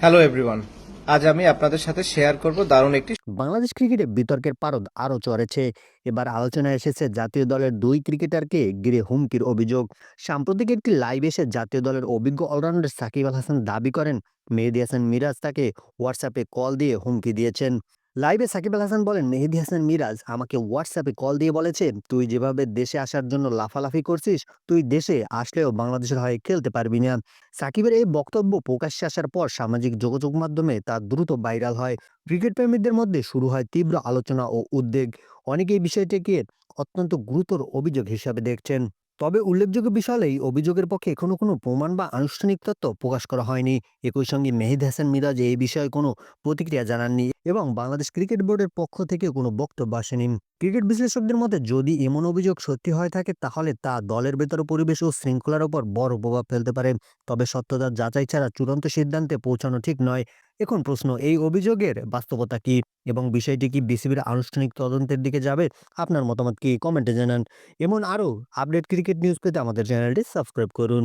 Hello everyone. আজ আমি আপনাদের সাথে শেয়ার করব দারুণ একটি বাংলাদেশ ক্রিকেটে বিতর্কের পারদ আরও চড়েছে। এবার আলোচনায় এসেছে জাতীয় দলের দুই ক্রিকেটারকে ঘিরে হুমকির অভিযোগ। সাম্প্রতিক একটি লাইভ এসে জাতীয় দলের অভিজ্ঞ অলরাউন্ডার সাকিব আল হাসান দাবি করেন মেহেদী হাসান মিরাজ তাকে হোয়াটসঅ্যাপে কল দিয়ে হুমকি দিয়েছেন। লাইভে সাকিব আল হাসান বলেন, মেহেদী হাসান মিরাজ আমাকে হোয়াটসঅ্যাপে কল দিয়ে বলেছে, তুই যেভাবে দেশে আসার জন্য লাফালাফি করছিস, তুই দেশে আসলেও বাংলাদেশের হয়ে খেলতে পারবি না। সাকিবের এই বক্তব্য প্রকাশ্যে আসার পর সামাজিক যোগাযোগ মাধ্যমে তা দ্রুত ভাইরাল হয়। ক্রিকেট প্রেমীদের মধ্যে শুরু হয় তীব্র আলোচনা ও উদ্বেগ। অনেকেই বিষয়টিকে অত্যন্ত গুরুতর অভিযোগ হিসাবে দেখছেন। তবে উল্লেখযোগ্য বিষয় হলো, এই অভিযোগের পক্ষে এখনো কোনো প্রমাণ বা আনুষ্ঠানিক তথ্য প্রকাশ করা হয়নি। একই সঙ্গে মেহেদী হাসান মিরাজ এই বিষয়ে কোনো প্রতিক্রিয়া জানাননি এবং বাংলাদেশ ক্রিকেট বোর্ডের পক্ষ থেকে কোনো বক্তব্য আসেনি। ক্রিকেট বিশ্লেষকদের মতে, যদি এমন অভিযোগ সত্যি হয়ে থাকে তাহলে তা দলের ভেতর পরিবেশ ও শৃঙ্খলার উপর বড় প্রভাব ফেলতে পারে। তবে সত্যতার যাচাই ছাড়া চূড়ান্ত সিদ্ধান্তে পৌঁছানো ঠিক নয়। এখন প্রশ্ন, এই অভিযোগের বাস্তবতা কি এবং বিষয়টি কি বিসিবির আনুষ্ঠানিক তদন্তের দিকে যাবে? আপনার মতামত কি? কমেন্টে জানান। এমন আরও আপডেট ক্রিকেট নিউজ পেতে আমাদের চ্যানেলটি সাবস্ক্রাইব করুন।